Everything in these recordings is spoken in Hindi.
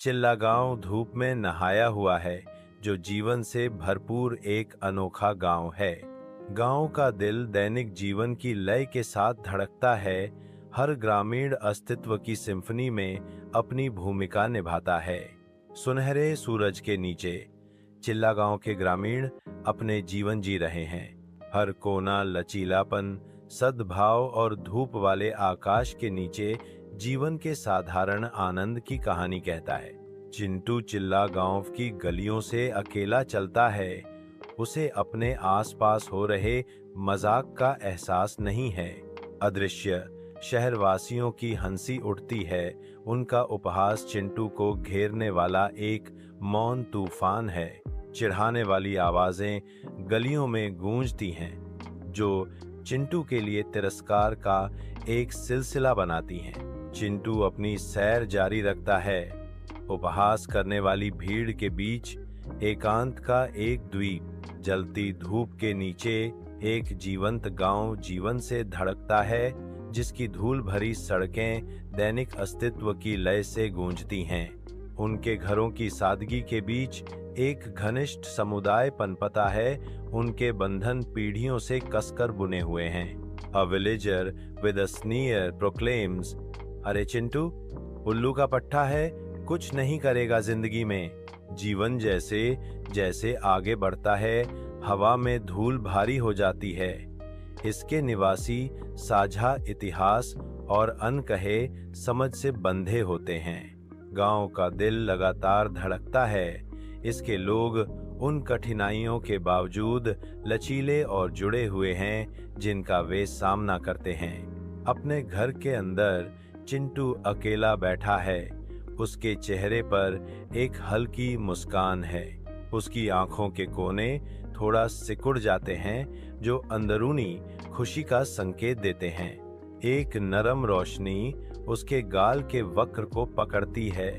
चिल्ला गांव धूप में नहाया हुआ है, जो जीवन से भरपूर एक अनोखा गांव है। गांव का दिल दैनिक जीवन की लय के साथ धड़कता है, हर ग्रामीण अस्तित्व की सिम्फनी में अपनी भूमिका निभाता है। सुनहरे सूरज के नीचे चिल्ला गांव के ग्रामीण अपने जीवन जी रहे हैं। हर कोना लचीलापन, सद्भाव और धूप वाले आकाश के नीचे जीवन के साधारण आनंद की कहानी कहता है। चिंटू चिल्ला गांव की गलियों से अकेला चलता है। उसे अपने आसपास हो रहे मजाक का एहसास नहीं है। अदृश्य शहरवासियों की हंसी उठती है। उनका उपहास चिंटू को घेरने वाला एक मौन तूफान है। चिढ़ाने वाली आवाजें गलियों में गूंजती हैं, जो चिंटू के लिए तिरस्कार का एक सिलसिला बनाती हैं। चिंटू अपनी सैर जारी रखता है। उपहास करने वाली भीड़ के बीच एकांत का एक द्वीप, जलती धूप के नीचे एक जीवंत गांव जीवन से धड़कता है, जिसकी धूल भरी सड़कें दैनिक अस्तित्व की लय से गूंजती हैं। उनके घरों की सादगी के बीच एक घनिष्ठ समुदाय पनपता है। उनके बंधन पीढ़ियों से कसकर बुने हुए हैं। A villager with a sneer proclaims, अरे चिंटू, उल्लू का पट्टा है, कुछ नहीं करेगा जिंदगी में। जीवन जैसे जैसे आगे बढ़ता है, हवा में धूल भारी हो जाती है। इसके निवासी साझा इतिहास और अनकहे समझ से बंधे होते हैं। गांव का दिल लगातार धड़कता है। इसके लोग उन कठिनाइयों के बावजूद लचीले और जुड़े हुए हैं, जिनका वे सामना करते हैं। अपने घर के अंदर चिंटू अकेला बैठा है। उसके चेहरे पर एक हल्की मुस्कान है। उसकी आंखों के कोने थोड़ा सिकुड़ जाते हैं, जो अंदरूनी खुशी का संकेत देते हैं। एक नरम रोशनी उसके गाल के वक्र को पकड़ती है,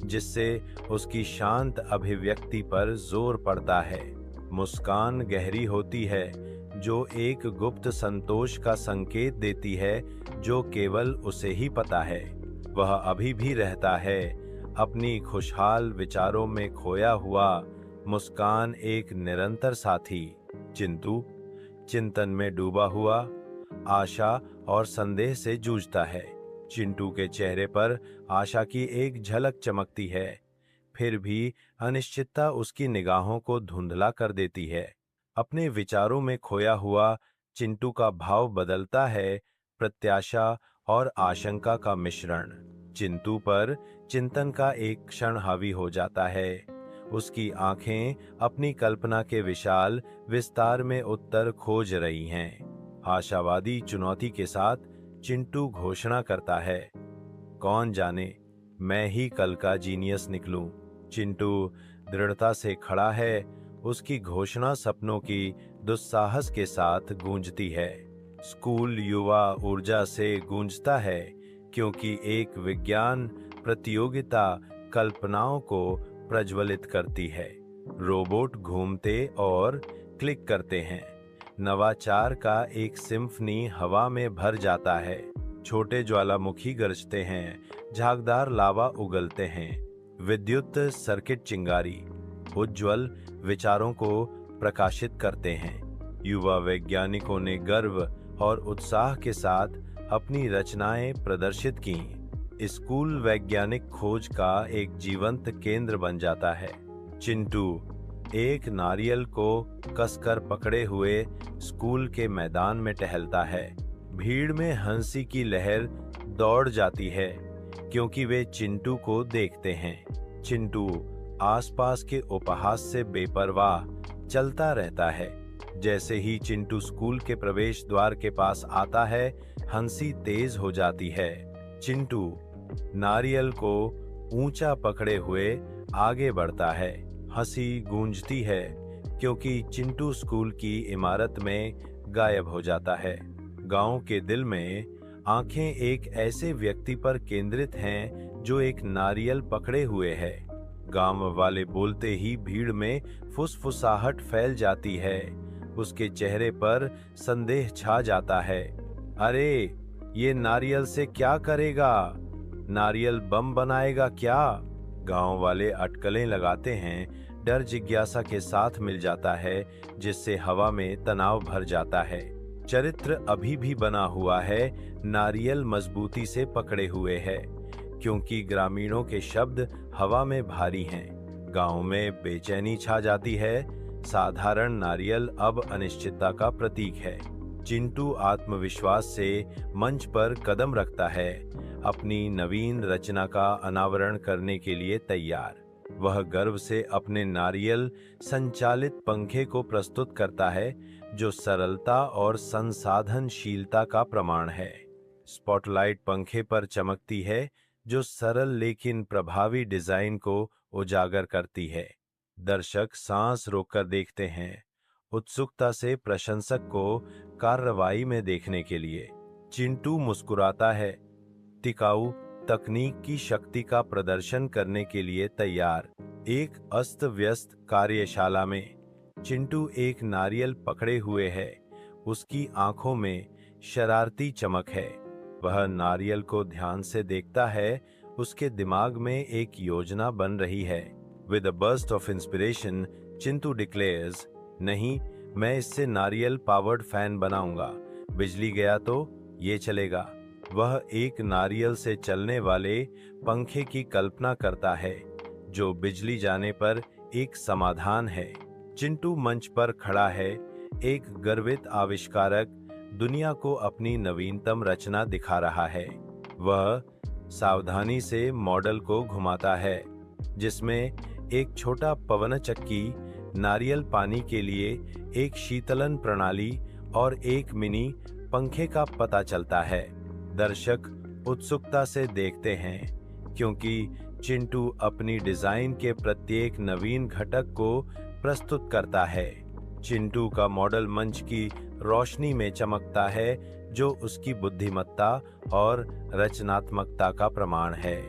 जिससे उसकी शांत अभिव्यक्ति पर जोर पड़ता है। मुस्कान गहरी होती है, जो एक गुप्त संतोष का संकेत देती है, जो केवल उसे ही पता है। वह अभी भी रहता है, अपनी खुशहाल विचारों में खोया हुआ। मुस्कान एक निरंतर साथी। चिंटू चिंतन में डूबा हुआ, आशा और संदेह से जूझता है। चिंटू के चेहरे पर आशा की एक झलक चमकती है, फिर भी अनिश्चितता उसकी निगाहों को धुंधला कर देती है। अपने विचारों में खोया हुआ चिंटू का भाव बदलता है, प्रत्याशा और आशंका का मिश्रण। चिंटू पर चिंतन का एक क्षण हावी हो जाता है। उसकी आंखें अपनी कल्पना के विशाल विस्तार में उत्तर खोज रही हैं। आशावादी चुनौती के साथ चिंटू घोषणा करता है, कौन जाने, मैं ही कल का जीनियस निकलूं। चिंटू दृढ़ता से खड़ा है। उसकी घोषणा सपनों की दुस्साहस के साथ गूंजती है। स्कूल युवा ऊर्जा से गूंजता है, क्योंकि एक विज्ञान प्रतियोगिता कल्पनाओं को प्रज्वलित करती है। रोबोट घूमते और क्लिक करते हैं। नवाचार का एक सिम्फनी हवा में भर जाता है। छोटे ज्वालामुखी गरजते हैं, झागदार लावा उगलते हैं। विद्युत सर्किट चिंगारी उज्ज्वल विचारों को प्रकाशित करते हैं। युवा वैज्ञानिकों ने गर्व और उत्साह के साथ अपनी रचनाएं प्रदर्शित की। स्कूल वैज्ञानिक खोज का एक जीवंत केंद्र बन जाता है। चिंटू एक नारियल को कसकर पकड़े हुए स्कूल के मैदान में टहलता है। भीड़ में हंसी की लहर दौड़ जाती है, क्योंकि वे चिंटू को देखते हैं। चिंटू आसपास के उपहास से बेपरवाह चलता रहता है। जैसे ही चिंटू स्कूल के प्रवेश द्वार के पास आता है, हंसी तेज हो जाती है। चिंटू नारियल को ऊंचा पकड़े हुए आगे बढ़ता है। हंसी गूंजती है, क्योंकि चिंटू स्कूल की इमारत में गायब हो जाता है। गांव के दिल में आंखें एक ऐसे व्यक्ति पर केंद्रित हैं, जो एक नारियल पकड़े हुए है। गांव वाले बोलते ही भीड़ में फुसफुसाहट फैल जाती है। उसके चेहरे पर संदेह छा जाता है। अरे, ये नारियल से क्या करेगा? नारियल बम बनाएगा क्या? गांव वाले अटकलें लगाते हैं, डर जिज्ञासा के साथ मिल जाता है, जिससे हवा में तनाव भर जाता है। चरित्र अभी भी बना हुआ है, नारियल मजबूती से पकड़े हुए है, क्योंकि ग्रामीणों के शब्द हवा में भारी हैं। गांव में बेचैनी छा जाती है। साधारण नारियल अब अनिश्चितता का प्रतीक है। चिंटू आत्मविश्वास से मंच पर कदम रखता है, अपनी नवीन रचना का अनावरण करने के लिए तैयार। वह गर्व से अपने नारियल संचालित पंखे को प्रस्तुत करता है, जो सरलता और संसाधनशीलता का प्रमाण है। स्पॉटलाइट पंखे पर चमकती है, जो सरल लेकिन प्रभावी डिजाइन को उजागर करती है। दर्शक सांस रोककर देखते हैं, उत्सुकता से प्रशंसक को कार्रवाई में देखने के लिए। चिंटू मुस्कुराता है, टिकाऊ तकनीक की शक्ति का प्रदर्शन करने के लिए तैयार। एक अस्त व्यस्त कार्यशाला में चिंटू एक नारियल पकड़े हुए है। उसकी आंखों में शरारती चमक है। वह नारियल को ध्यान से देखता है। उसके दिमाग में एक योजना बन रही है। With a burst of inspiration, Chintu declares, नहीं, मैं इससे नारियल पावर्ड फैन बनाऊंगा। बिजली गया तो ये चलेगा। वह एक नारियल से चलने वाले पंखे की कल्पना करता है, जो बिजली जाने पर एक समाधान है। चिंटू मंच पर खड़ा है, एक गर्वित आविष्कारक, दुनिया को अपनी नवीनतम रचना दिखा रहा है। वह सावधानी से मॉडल को घुमाता है, जिसमें एक छोटा पवन चक्की, नारियल पानी के लिए एक शीतलन प्रणाली और एक मिनी पंखे का पता चलता है। दर्शक उत्सुकता से देखते हैं, क्योंकि चिंटू अपनी डिजाइन के प्रत्येक नवीन घटक को प्रस्तुत करता है। चिंटू का मॉडल मंच की रोशनी में चमकता है, जो उसकी बुद्धिमत्ता और रचनात्मकता का प्रमाण है।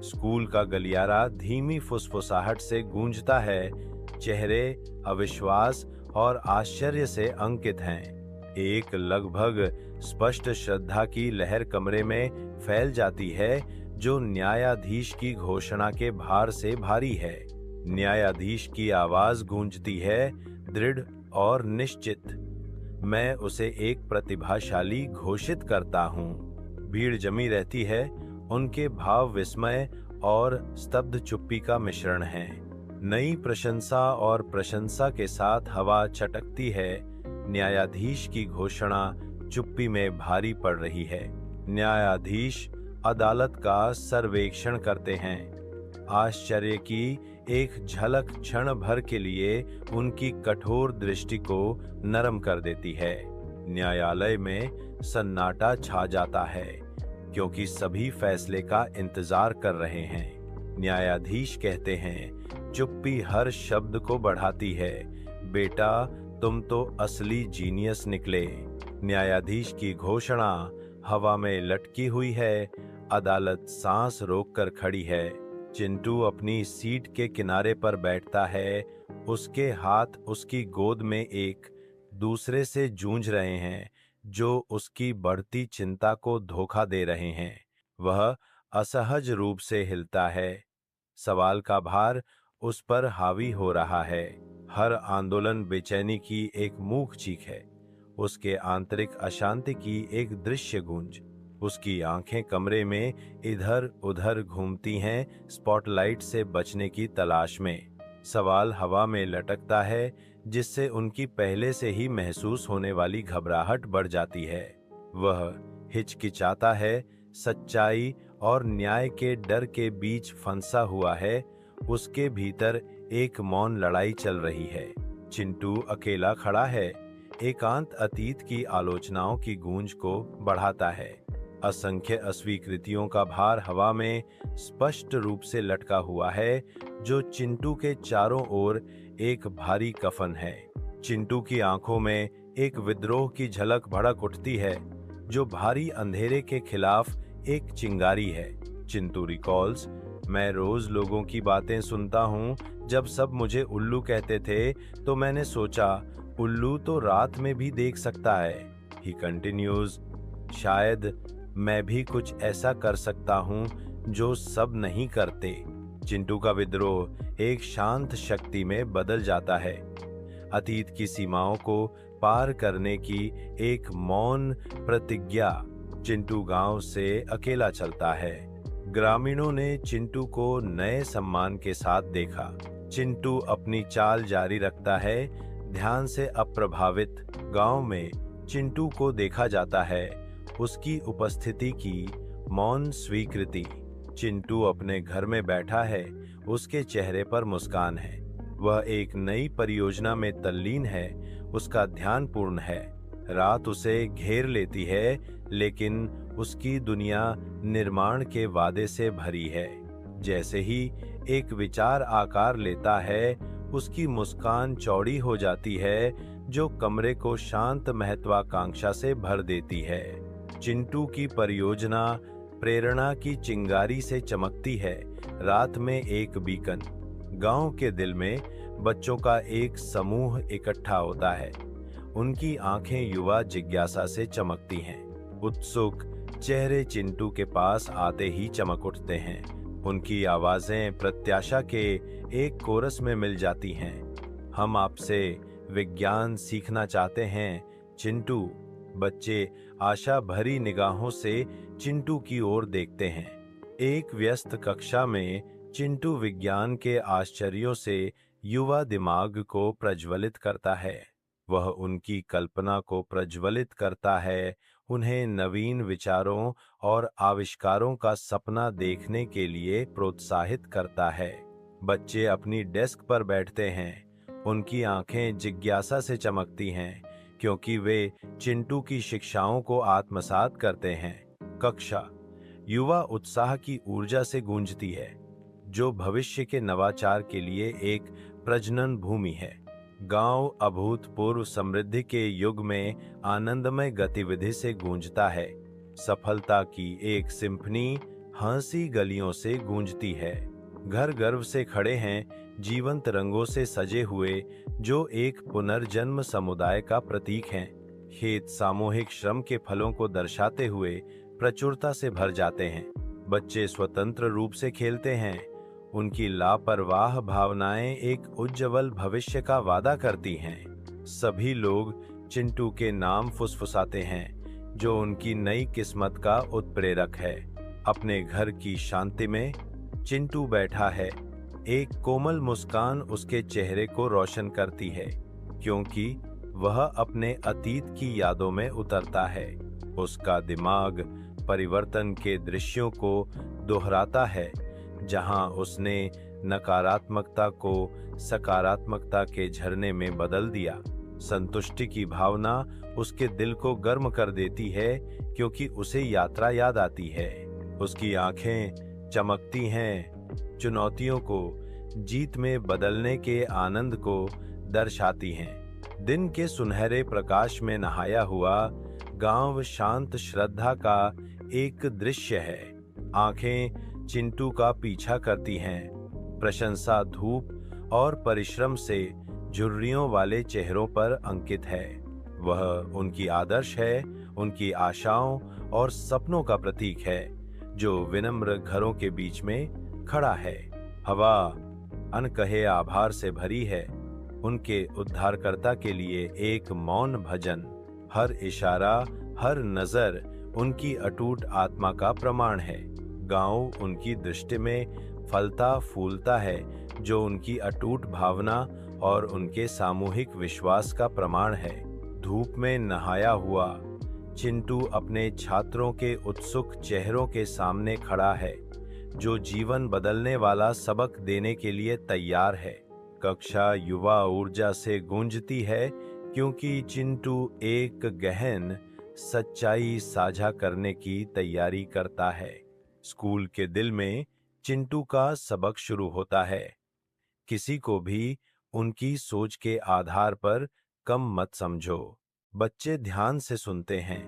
स्कूल का गलियारा धीमी फुसफुसाहट से गूंजता है। चेहरे अविश्वास और आश्चर्य से अंकित हैं। एक लगभग स्पष्ट श्रद्धा की लहर कमरे में फैल जाती है, जो न्यायाधीश की घोषणा के भार से भारी है। न्यायाधीश की आवाज गूंजती है, दृढ़ और निश्चित। मैं उसे एक प्रतिभाशाली घोषित करता हूँ। भीड़ जमी रहती है। उनके भाव विस्मय और स्तब्ध चुप्पी का मिश्रण है। नई प्रशंसा और प्रशंसा के साथ हवा चटकती है। न्यायाधीश की घोषणा चुप्पी में भारी पड़ रही है। न्यायाधीश अदालत का सर्वेक्षण करते हैं। आश्चर्य की एक झलक क्षण भर के लिए उनकी कठोर दृष्टि को नरम कर देती है। न्यायालय में सन्नाटा छा जाता है, क्योंकि सभी फैसले का इंतजार कर रहे हैं। न्यायाधीश कहते हैं, चुप्पी हर शब्द को बढ़ाती है। बेटा, तुम तो असली जीनियस निकले। न्यायाधीश की घोषणा हवा में लटकी हुई है। अदालत सांस रोककर खड़ी है। चिंटू अपनी सीट के किनारे पर बैठता है। उसके हाथ उसकी गोद में एक दूसरे से जूझ रहे हैं, जो उसकी बढ़ती चिंता को धोखा दे रहे हैं। वह असहज रूप से हिलता है। सवाल का भार उस पर हावी हो रहा है। हर आंदोलन बेचैनी की एक मूक चीख है। उसके आंतरिक अशांति की एक दृश्य गूंज। उसकी आंखें कमरे में इधर उधर घूमती हैं, स्पॉटलाइट से बचने की तलाश में। सवाल हवा में लटकता है, जिससे उनकी पहले से ही महसूस होने वाली घबराहट बढ़ जाती है। वह हिचकिचाता है, सच्चाई और न्याय के डर के बीच फंसा हुआ है। उसके भीतर एक मौन लड़ाई चल रही है। चिंटू अकेला खड़ा है। एकांत अतीत की आलोचनाओं की गूंज को बढ़ाता है। असंख्य अस्वीकृतियों का भार हवा में स्पष्ट रूप से लटका हुआ है, जो चिंटू के चारों ओर एक भारी कफन है। चिंटू की आंखों में एक विद्रोह की झलक भड़क उठती है, जो भारी अंधेरे के खिलाफ एक चिंगारी है। चिंटू रिकॉल्स, मैं रोज लोगों की बातें सुनता हूँ। जब सब मुझे उल्लू कहते थे, तो मैंने सोचा, उल्लू तो रात में भी देख सकता है। ही कंटिन्यूज, शायद मैं भी कुछ ऐसा कर सकता हूँ जो सब नहीं करते। चिंटू का विद्रोह एक शांत शक्ति में बदल जाता है। अतीत की सीमाओं को पार करने की एक मौन प्रतिज्ञा। चिंटू गांव से अकेला चलता है। ग्रामीणों ने चिंटू को नए सम्मान के साथ देखा। चिंटू अपनी चाल जारी रखता है, ध्यान से अप्रभावित। गांव में चिंटू को देखा जाता है, उसकी उपस्थिति की मौन स्वीकृति। चिंटू अपने घर में बैठा है, उसके चेहरे पर मुस्कान है। वह एक नई परियोजना में तल्लीन है, उसका ध्यान पूर्ण है। रात उसे घेर लेती है, लेकिन उसकी दुनिया निर्माण के वादे से भरी है। जैसे ही एक विचार आकार लेता है, उसकी मुस्कान चौड़ी हो जाती है, जो कमरे को शांत महत्वाकांक्षा से भर देती है। चिंटू की परियोजना प्रेरणा की चिंगारी से चमकती है। रात में एक बीकन। गांव के दिल में बच्चों का एक समूह इकट्ठा होता है। उनकी आंखें युवा जिज्ञासा से चमकती हैं। उत्सुक चेहरे चिंटू के पास आते ही चमक उठते हैं। उनकी आवाजें प्रत्याशा के एक कोरस में मिल जाती हैं। हम आपसे विज्ञान सीखना चाहते हैं, चिंटू। बच्चे आशा भरी निगाहों से चिंटू की ओर देखते हैं। एक व्यस्त कक्षा में चिंटू विज्ञान के आश्चर्यों से युवा दिमाग को प्रज्वलित करता है। वह उनकी कल्पना को प्रज्वलित करता है, उन्हें नवीन विचारों और आविष्कारों का सपना देखने के लिए प्रोत्साहित करता है। बच्चे अपनी डेस्क पर बैठते हैं। उनकी आंखें जिज्ञासा से चमकती हैं, क्योंकि वे चिंटू की शिक्षाओं को आत्मसात करते हैं। कक्षा युवा उत्साह की ऊर्जा से गूंजती है, जो भविष्य के नवाचार के लिए एक प्रजनन भूमि है। गांव अभूतपूर्व समृद्धि के युग में आनंदमय गतिविधि से गूंजता है। सफलता की एक सिम्फनी हंसी गलियों से गूंजती है। घर गर्व से खड़े हैं, जीवंत रंगों से सजे हुए, जो एक पुनर्जन्म समुदाय का प्रतीक हैं। खेत सामूहिक श्रम के फलों को दर्शाते हुए प्रचुरता से भर जाते हैं। बच्चे स्वतंत्र रूप से खेलते हैं। उनकी लापरवाह भावनाएं एक उज्जवल भविष्य का वादा करती हैं। सभी लोग चिंटू के नाम फुसफुसाते हैं, जो उनकी नई किस्मत का उत्प्रेरक है। अपने घर की शांति में चिंटू बैठा है। एक कोमल मुस्कान उसके चेहरे को रोशन करती है, क्योंकि वह अपने अतीत की यादों में उतरता है। उसका दिमाग परिवर्तन के दृश्यों को दोहराता है, जहां उसने नकारात्मकता को सकारात्मकता के झरने में बदल दिया। संतुष्टि की भावना उसके दिल को गर्म कर देती है, क्योंकि उसे यात्रा याद आती है। उसकी आंखें चमकती हैं, चुनौतियों को जीत में बदलने के आनंद को दर्शाती हैं। दिन के सुनहरे प्रकाश में नहाया हुआ गांव शांत श्रद्धा का एक दृश्य है। आंखें चिंटू का पीछा करती हैं। प्रशंसा धूप और परिश्रम से झुर्रियों वाले चेहरों पर अंकित है। वह उनकी आदर्श है, उनकी आशाओं और सपनों का प्रतीक है, जो विनम्र घरों के बीच में खड़ा है। हवा अनकहे आभार से भरी है। उनके उद्धारकर्ता के लिए एक मौन भजन। हर इशारा, हर नजर उनकी अटूट आत्मा का प्रमाण है। गांव उनकी दृष्टि में फलता फूलता है, जो उनकी अटूट भावना और उनके सामूहिक विश्वास का प्रमाण है। धूप में नहाया हुआ चिंटू अपने छात्रों के उत्सुक चेहरों के सामने खड़ा है, जो जीवन बदलने वाला सबक देने के लिए तैयार है। कक्षा युवा ऊर्जा से गूंजती है, क्योंकि चिंटू एक गहन सच्चाई साझा करने की तैयारी करता है। स्कूल के दिल में चिंटू का सबक शुरू होता है। किसी को भी उनकी सोच के आधार पर कम मत समझो। बच्चे ध्यान से सुनते हैं।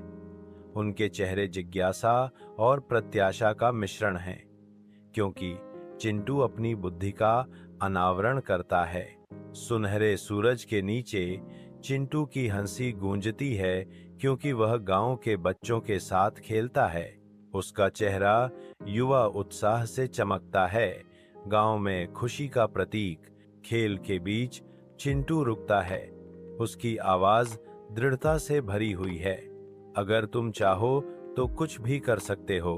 उनके चेहरे जिज्ञासा और प्रत्याशा का मिश्रण है, क्योंकि चिंटू अपनी बुद्धि का अनावरण करता है। सुनहरे सूरज के नीचे चिंटू की हंसी गूंजती है, क्योंकि वह गांव के बच्चों के साथ खेलता है। उसका चेहरा युवा उत्साह से चमकता है। गांव में खुशी का प्रतीक। खेल के बीच चिंटू रुकता है। उसकी आवाज दृढ़ता से भरी हुई है। अगर तुम चाहो तो कुछ भी कर सकते हो।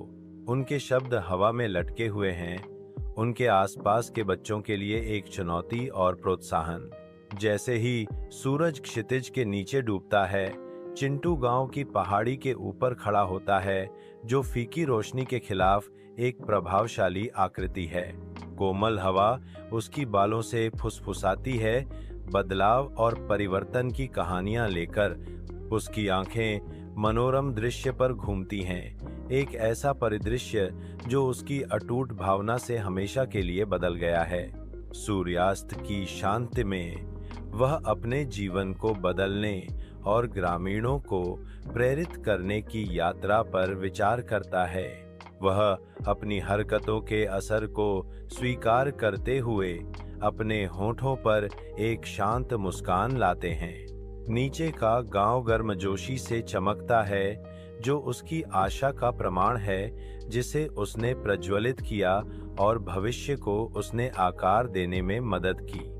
उनके शब्द हवा में लटके हुए हैं, उनके आसपास के बच्चों के लिए एक चुनौती और प्रोत्साहन। जैसे ही सूरज क्षितिज के नीचे डूबता है, चिंटू गांव की पहाड़ी के ऊपर खड़ा होता है, जो फीकी रोशनी के खिलाफ एक प्रभावशाली आकृति है। कोमल हवा उसकी बालों से फुसफुसाती है, बदलाव और परिवर्तन की कहानियां लेकर। उसकी आंखें मनोरम दृश्य पर घूमती हैं, एक ऐसा परिदृश्य जो उसकी अटूट भावना से हमेशा के लिए बदल गया है। सूर्यास्त की शांति में वह अपने जीवन को बदलने और ग्रामीणों को प्रेरित करने की यात्रा पर विचार करता है। वह अपनी हरकतों के असर को स्वीकार करते हुए अपने होठों पर एक शांत मुस्कान लाते हैं। नीचे का गांव गर्मजोशी से चमकता है, जो उसकी आशा का प्रमाण है, जिसे उसने प्रज्वलित किया और भविष्य को उसने आकार देने में मदद की।